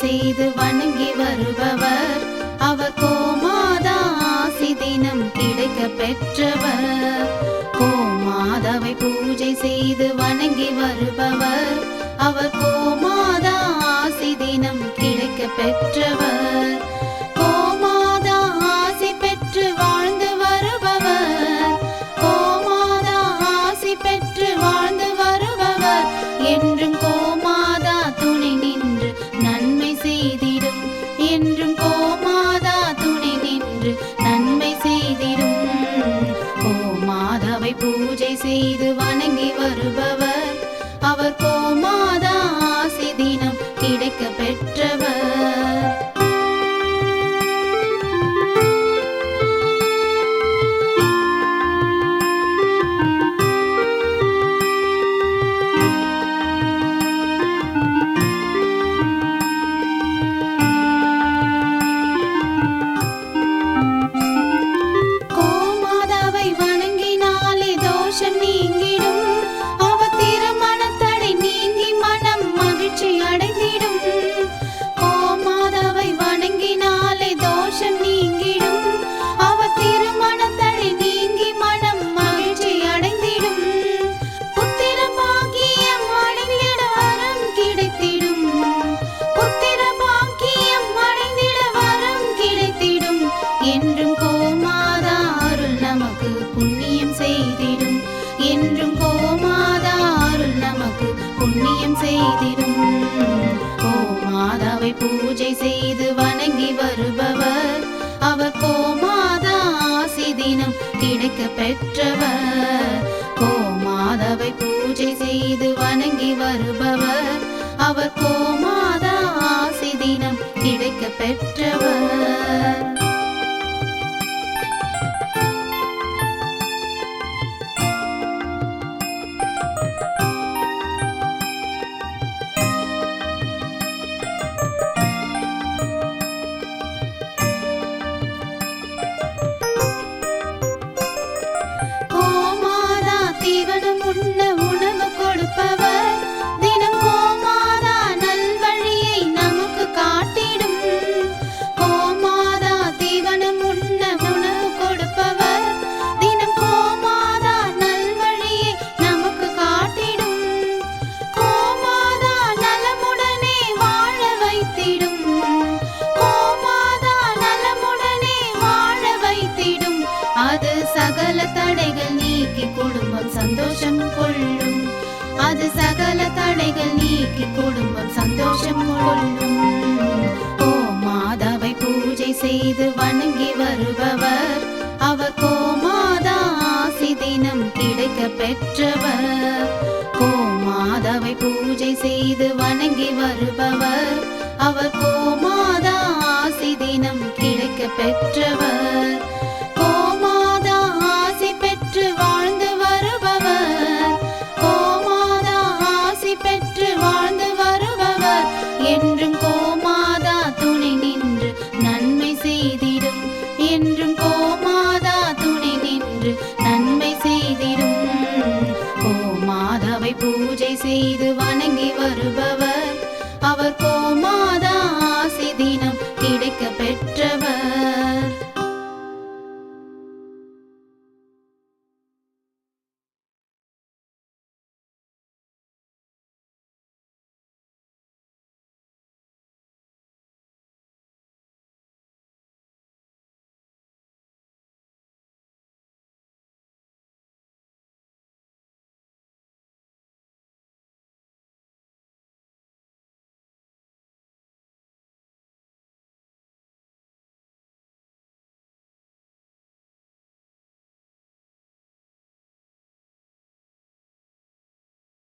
செய்து வணங்கி வருபவர். அவர் கோமாதா ஆசி தினம் கிடைக்க பெற்றவர். கோமாதாவை பூஜை செய்து வணங்கி வருபவர். அவர் கோமாதா ஆசி தினம் கிடைக்க பெற்றவர். கோமாதா ஆசி பெற்று வாழ்ந்து வருபவர். கோமாதா ஆசி பெற்று வாழ்ந்து வருபவர். என்றும் கோமாதா துணை நின்று நன்மை செய்திடும். என்றும் கோமாதா துணை நின்று நன்மை செய்திடும். கோமாதாவை பூஜை செய்து வணங்கி வருபவர். அவர் கோமாதா ஆசி தினம் கிடைக்க பெற்றவர். கோமாதாவை வணங்கினாலே தோஷம் நீங்கிடும். அவர் திருமணத்தடை நீங்கி மனம் மகிழ்ச்சி அடைந்திடும். கோமாதாவை வணங்கினாலே தோஷம் நீங்கிடும். அவர் திருமணத்தடை நீங்கி மனம் மகிழ்ச்சி அடைந்திடும். புத்திர பாக்கியம் அடைந்திட வரம் கிடைத்திடும். புத்திர பாக்கியம் அடைந்திட வரம் கிடைத்திடும். என்றும் கோமாதா அருள் நமக்கு புண்ணியம் செய்திடும். என்றும் கோமாதா அருள் நமக்கு புண்ணியம் செய்திடும். கோமாதாவை பூஜை செய்து வணங்கி வருபவர். அவர் கோமாதா ஆசி தினம் கிடைக்க பெற்றவர். கோமாதாவை பூஜை செய்து வணங்கி வருபவர். அவர் கோமாதா ஆசி தினம் கிடைக்க பெற்றவர். கோமாதா தீவனம் உண்ண உணவு கொடுப்பவர். தினம் கோமாதா நல்வழியை நமக்கு காட்டிடும். கோமாதா தீவனம் உண்ண உணவு கொடுப்பவர். தினம் கோமாதா நல்வழியை நமக்கு காட்டிடும். கோமாதா நலமுடனே வாழ வைத்திடும். கோமாதா நலமுடனே வாழ வைத்திடும். அது சகல தடைகள் நீக்கி குடும்பம் சந்தோஷம் கொள்ளும். அது சகல தடைகள் நீக்கி குடும்பம் சந்தோஷம் கொள்ளும். கோமாதாவை பூஜை செய்து வணங்கி வருபவர். அவர் கோமாதா ஆசி தினம் கிடைக்க பெற்றவர். கோமாதாவை பூஜை செய்து வணங்கி வருபவர். அவர் கோமாதா ஆசி தினம் கிடைக்க பெற்றவர். கோமாதா ஆசி பெற்று வாழ்ந்து வருபவர். கோமாதா ஆசி பெற்று வாழ்ந்து வருபவர். என்றும் கோமாதா துணை நின்று நன்மை செய்திடும். என்றும் கோமாதா துணை நின்று நன்மை செய்திடும். கோமாதாவை பூஜை செய்து வணங்கி வருபவர். அவர் கோமாதா